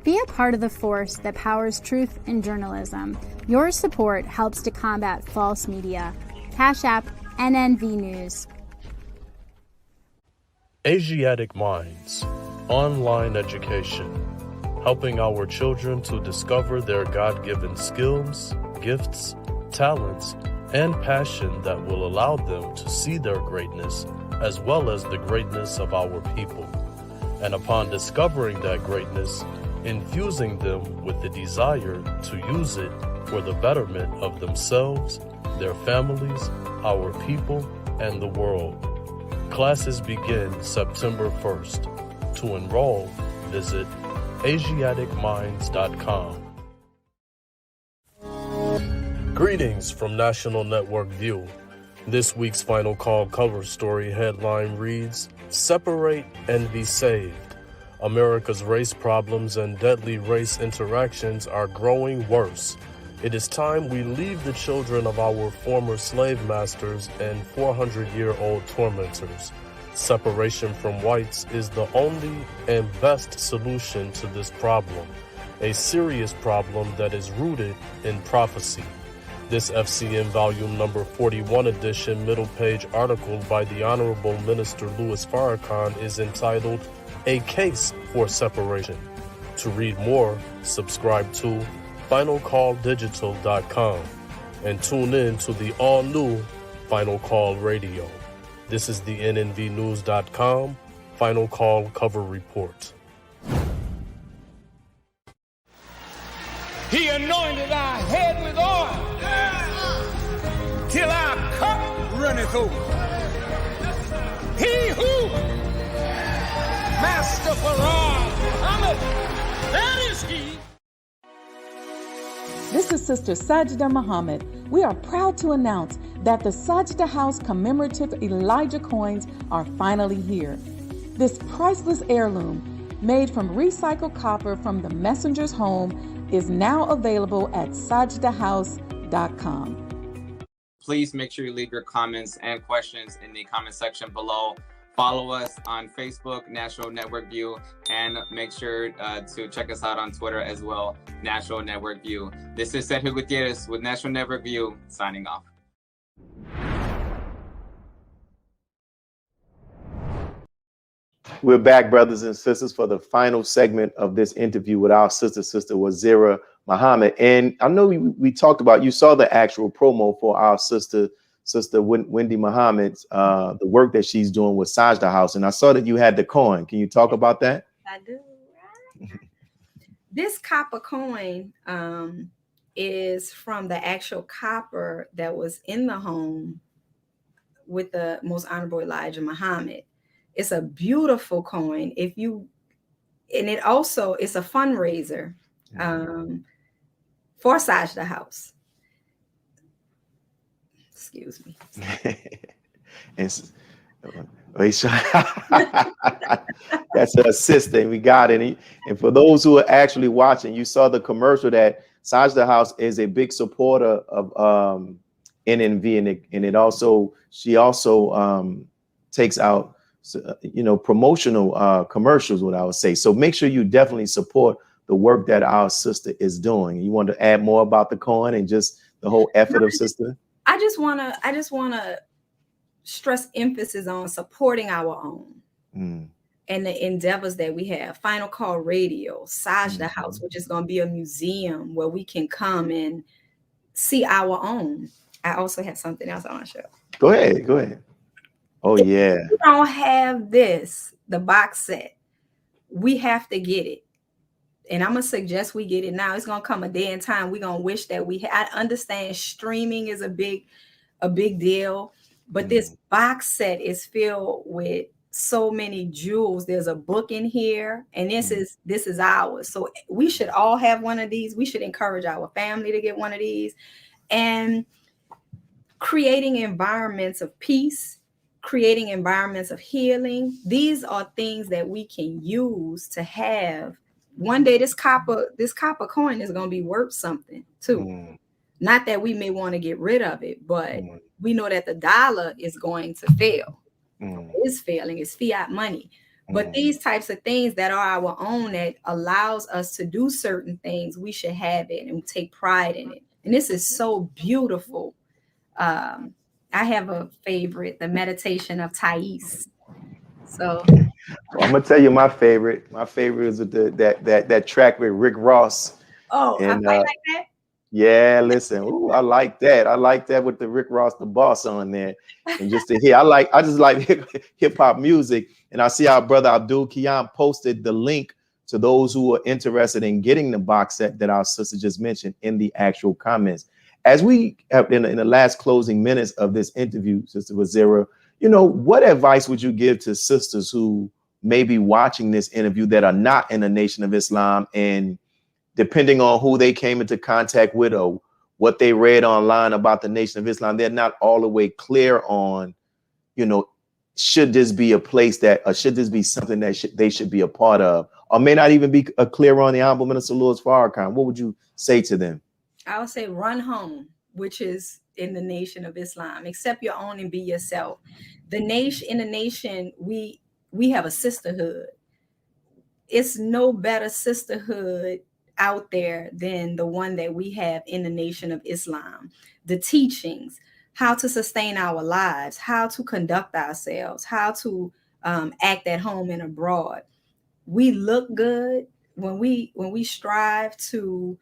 Speaker 5: Be a part of the force that powers truth in journalism. Your support helps to combat false media. Cash App NNV News.
Speaker 6: Asiatic Minds, online education, helping our children to discover their God-given skills, gifts, talents, and passion that will allow them to see their greatness as well as the greatness of our people. And upon discovering that greatness, infusing them with the desire to use it for the betterment of themselves, their families, our people, and the world. Classes begin September 1st. To enroll, visit AsiaticMinds.com. Greetings from National Network View. This week's Final Call cover story headline reads, "Separate and Be Saved. America's race problems and deadly race interactions are growing worse. It is time we leave the children of our former slave masters and 400-year-old tormentors. Separation from whites is the only and best solution to this problem, a serious problem that is rooted in prophecy." This FCN Volume Number 41 edition middle page article by the Honorable Minister Louis Farrakhan is entitled, "A Case for Separation." To read more, subscribe to FinalCallDigital.com and tune in to the all-new Final Call Radio. This is the NNVnews.com Final Call Cover Report.
Speaker 3: He anointed our head with oil till our cup runneth over. He who, Master Farrakhan, Muhammad, that is he.
Speaker 7: This is Sister Sajda Muhammad. We are proud to announce that the Sajda House commemorative Elijah coins are finally here. This priceless heirloom, made from recycled copper from the messenger's home, is now available at sajdahouse.com.
Speaker 12: Please make sure you leave your comments and questions in the comment section below. Follow us on Facebook, National Network View, and make sure to check us out on Twitter as well, National Network View. This is Sergio Gutierrez with National Network View, signing off.
Speaker 1: We're back, brothers and sisters, for the final segment of this interview with our sister Wazira Muhammad. And I know we talked about, you saw the actual promo for our sister Wendy Muhammad's, the work that she's doing with Sajda House. And I saw that you had the coin. Can you talk about that?
Speaker 4: I do. This copper coin is from the actual copper that was in the home with the Most Honorable Elijah Muhammad. It's a beautiful coin. And it also is a fundraiser for Sajda House. Excuse me.
Speaker 1: That's her sister. We got it. And for those who are actually watching, you saw the commercial that Sajda House is a big supporter of NNV, and she also takes out promotional commercials, what I would say. So make sure you definitely support the work that our sister is doing. You want to add more about the coin and just the whole effort of sister?
Speaker 4: I just wanna stress emphasis on supporting our own and the endeavors that we have. Final Call Radio, Sajda House, which is going to be a museum where we can come and see our own. I also have something else I want to show.
Speaker 1: Go ahead. Oh, yeah.
Speaker 4: If we don't have this, the box set, we have to get it. And I'm going to suggest we get it now. It's going to come a day and time we're going to wish that we had. I understand streaming is a big deal, but this box set is filled with so many jewels. There's a book in here, and this is ours. So we should all have one of these. We should encourage our family to get one of these. And creating environments of peace, creating environments of healing. These are things that we can use to have. One day this copper coin is going to be worth something too. Not that we may want to get rid of it, but we know that the dollar is going to fail. It's failing. It's fiat money. But these types of things that are our own, that allows us to do certain things, we should have it and take pride in it. And this is so beautiful. I have a favorite, the Meditation of Thais. So
Speaker 1: I'm gonna tell you my favorite. My favorite is that track with Rick Ross.
Speaker 4: I
Speaker 1: And
Speaker 4: fight like that.
Speaker 1: yeah, listen, ooh, I like that. I like that with the Rick Ross, the boss on there. And just to hear, I just like hip hop music. And I see our brother Abdul Kiyan posted the link to those who are interested in getting the box set that our sister just mentioned in the actual comments. As we have in the last closing minutes of this interview, Sister Wazira, what advice would you give to sisters who may be watching this interview that are not in the Nation of Islam, and depending on who they came into contact with or what they read online about the Nation of Islam, they're not all the way clear on, should this be a place that, or should this be something that they should be a part of, or may not even be clear on the Honorable Minister Louis Farrakhan? What would you say to them?
Speaker 4: I would say run home, which is in the Nation of Islam. Accept your own and be yourself. In the nation, we have a sisterhood. It's no better sisterhood out there than the one that we have in the Nation of Islam. The teachings, how to sustain our lives, how to conduct ourselves, how to act at home and abroad. We look good when we strive to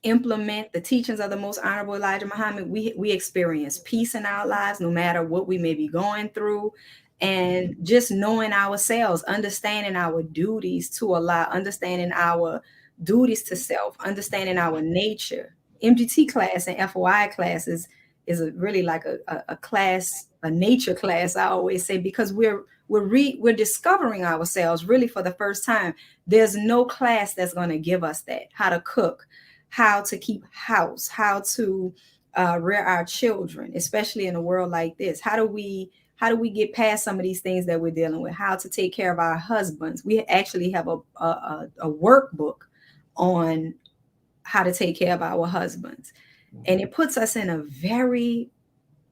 Speaker 4: implement the teachings of the Most Honorable Elijah Muhammad. We experience peace in our lives, no matter what we may be going through. And just knowing ourselves, understanding our duties to Allah, understanding our duties to self, understanding our nature. MGT class and FOI classes is really like a class, a nature class, I always say, because we're discovering ourselves really for the first time. There's no class that's going to give us that. How to cook, how to keep house, how to rear our children, especially in a world like this. How do we get past some of these things that we're dealing with? How to take care of our husbands. We actually have a workbook on how to take care of our husbands. And it puts us in a very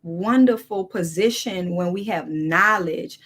Speaker 4: wonderful position when we have knowledge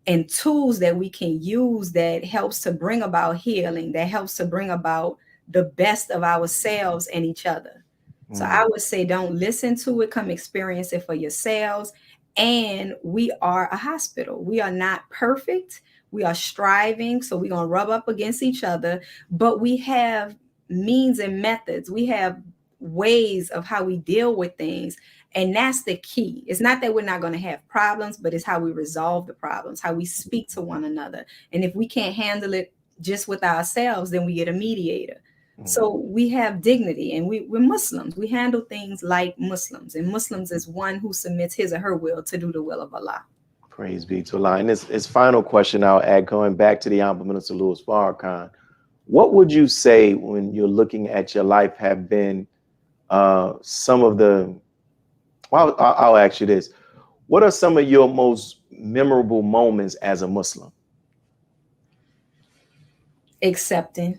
Speaker 4: and tools that we can use that helps to bring about healing, that helps to bring about the best of ourselves and each other. So I would say don't listen to it, come experience it for yourselves. And we are a hospital. We are not perfect. We are striving. So we're going to rub up against each other, but we have means and methods. We have ways of how we deal with things. And that's the key. It's not that we're not going to have problems, but it's how we resolve the problems, how we speak to one another. And if we can't handle it just with ourselves, then we get a mediator. So we have dignity, and we're Muslims. We handle things like Muslims, and Muslims is one who submits his or her will to do the will of Allah.
Speaker 1: Praise be to Allah. And this final question I'll add, going back to the Honorable Minister Louis Farrakhan, what would you say when you're looking at your life have been some of the, well, I'll ask you this. What are some of your most memorable moments as a Muslim?
Speaker 4: Accepting.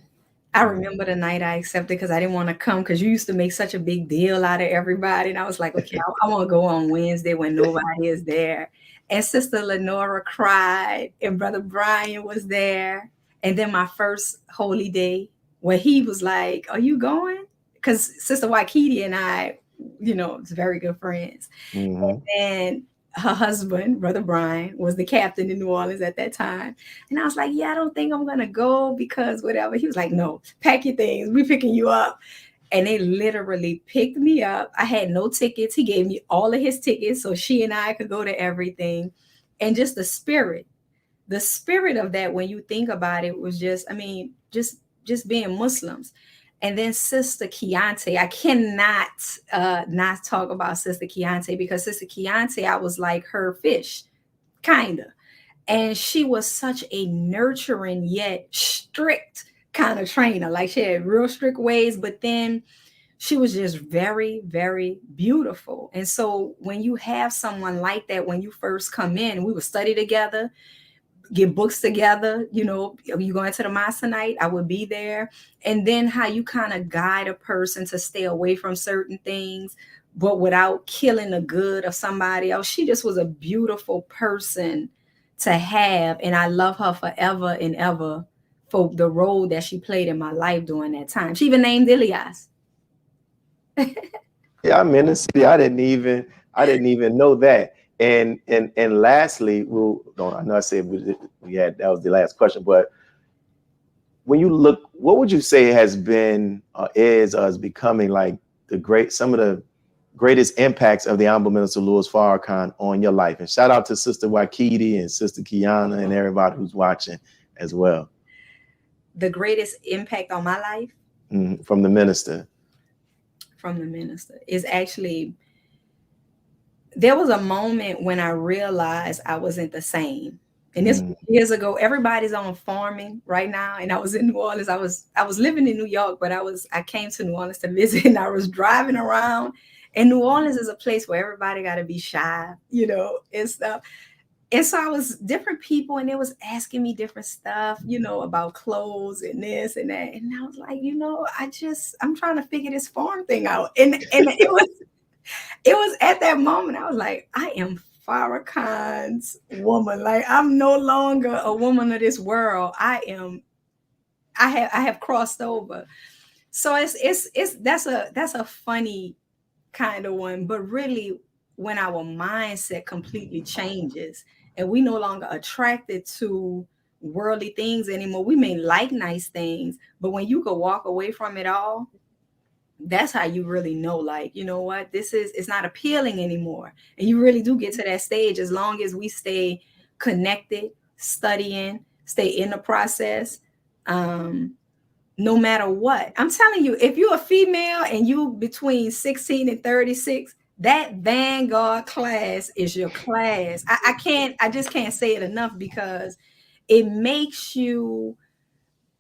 Speaker 4: I remember the night I accepted because I didn't want to come, because you used to make such a big deal out of everybody. And I was like, okay, I want to go on Wednesday when nobody is there. And Sister Lenora cried, and Brother Brian was there. And then my first holy day, where he was like, are you going? Because Sister Wakiti and I, it's very good friends. And then her husband, Brother Brian, was the captain in New Orleans at that time. And I was like, yeah, I don't think I'm going to go because whatever. He was like, no, pack your things. We're picking you up. And they literally picked me up. I had no tickets. He gave me all of his tickets so she and I could go to everything. And just the spirit of that, when you think about it, was just being Muslims. And then Sister Keontae, I cannot not talk about Sister Keontae, because Sister Keontae, I was like her fish, kind of. And she was such a nurturing yet strict kind of trainer. Like, she had real strict ways, but then she was just very, very beautiful. And so when you have someone like that, when you first come in, we would study together, get books together, you going to the mosque tonight, I would be there. And then how you kind of guide a person to stay away from certain things, but without killing the good of somebody else. She just was a beautiful person to have. And I love her forever and ever for the role that she played in my life during that time. She even named Ilyas.
Speaker 1: Yeah, I didn't even know that. And lastly, I know I said we had, that was the last question, but when you look, what would you say has been is becoming like some of the greatest impacts of the Honorable Minister Louis Farrakhan on your life? And shout out to Sister Wakiti and Sister Kiana and everybody who's watching as well.
Speaker 4: The greatest impact on my life?
Speaker 1: From the minister.
Speaker 4: From the minister is actually, there was a moment when I realized I wasn't the same. And this was years ago. Everybody's on farming right now. And I was in New Orleans. I was living in New York, but I came to New Orleans to visit, and I was driving around. And New Orleans is a place where everybody got to be shy, you know, and stuff. And so I was different people, and they was asking me different stuff, you know, about clothes and this and that. And I was like, you know, I'm trying to figure this farm thing out. And it was at that moment I was like, I am Farrakhan's woman. Like, I'm no longer a woman of this world. I have crossed over. So that's a funny kind of one, but really when our mindset completely changes and we no longer attracted to worldly things anymore. We may like nice things, but when you could walk away from it all, that's how you really know, like, you know what, it's not appealing anymore. And you really do get to that stage as long as we stay connected, studying, stay in the process, no matter what. I'm telling you, if you're a female and you between 16 and 36, that Vanguard class is your class. I just can't say it enough, because it makes you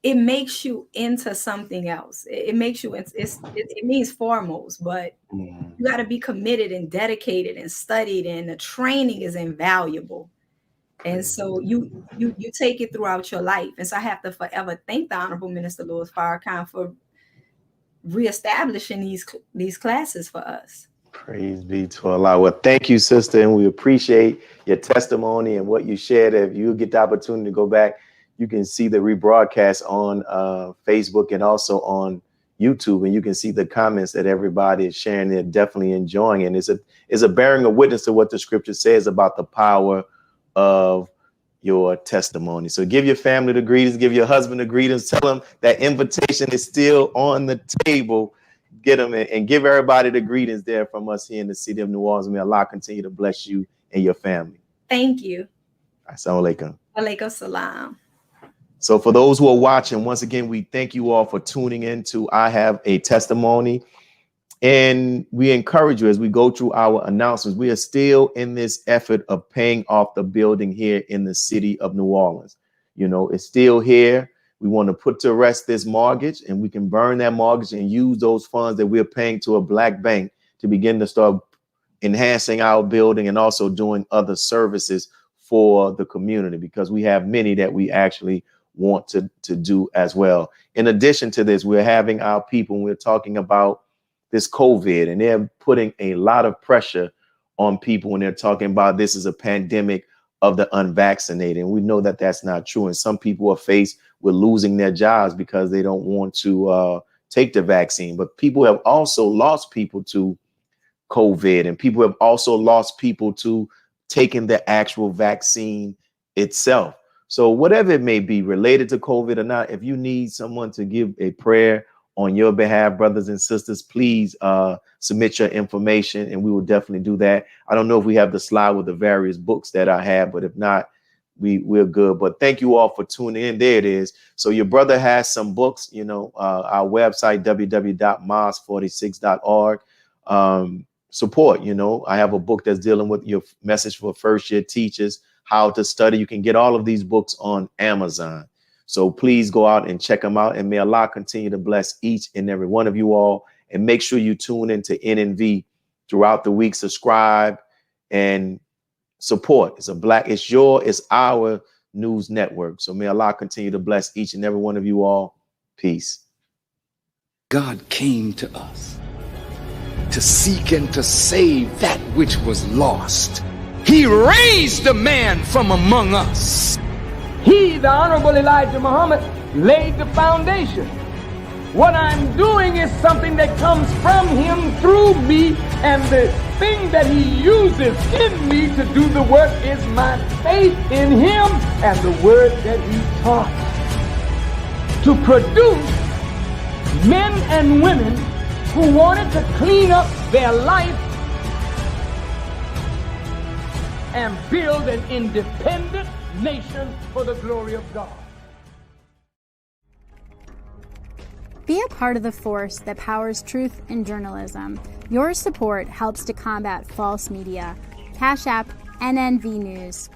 Speaker 4: into something else. It makes you, it means foremost, but you got to be committed and dedicated and studied, and the training is invaluable. And so you take it throughout your life. And so I have to forever thank the Honorable Minister Louis Farrakhan for reestablishing these classes for us.
Speaker 1: Praise be to Allah. Well, thank you, sister, and we appreciate your testimony and what you shared. If you get the opportunity to go back, you can see the rebroadcast on Facebook and also on YouTube, and you can see the comments that everybody is sharing. They're definitely enjoying, and it's a bearing of witness to what the scripture says about the power of your testimony. So give your family the greetings, give your husband the greetings, tell them that invitation is still on the table. Get them and give everybody the greetings there from us here in the city of New Orleans. May Allah continue to bless you and your family.
Speaker 4: Thank you.
Speaker 1: Assalamu alaikum.
Speaker 4: Alaikum salam.
Speaker 1: So for those who are watching, once again, we thank you all for tuning in to I Have a Testimony. And we encourage you as we go through our announcements. We are still in this effort of paying off the building here in the city of New Orleans. You know, it's still here. We want to put to rest this mortgage, and we can burn that mortgage and use those funds that we're paying to a black bank to begin to start enhancing our building and also doing other services for the community, because we have many that we actually want to do as well. In addition to this, we're having our people, we're talking about this COVID, and they're putting a lot of pressure on people when they're talking about this is a pandemic of the unvaccinated. And we know that that's not true. And some people are faced with losing their jobs because they don't want to take the vaccine. But people have also lost people to COVID, and people have also lost people to taking the actual vaccine itself. So whatever it may be related to COVID or not, if you need someone to give a prayer on your behalf, brothers and sisters, please submit your information and we will definitely do that. I don't know if we have the slide with the various books that I have, but if not, we're good. But thank you all for tuning in. There it is. So your brother has some books, you know, our website, www.mos46.org. Support, you know, I have a book that's dealing with your message for first year teachers, how to study. You can get all of these books on Amazon. So please go out and check them out, and may Allah continue to bless each and every one of you all. And make sure you tune into NNV throughout the week. Subscribe and support. It's our news network. So may Allah continue to bless each and every one of you all. Peace.
Speaker 2: God came to us to seek and to save that which was lost. He raised a man from among us.
Speaker 3: He, the Honorable Elijah Muhammad, laid the foundation. What I'm doing is something that comes from him through me, and the thing that he uses in me to do the work is my faith in him and the word that he taught. To produce men and women who wanted to clean up their life and build an independent nation for the glory of God.
Speaker 5: Be a part of the force that powers truth in journalism. Your support helps to combat false media. Cash App NNV News.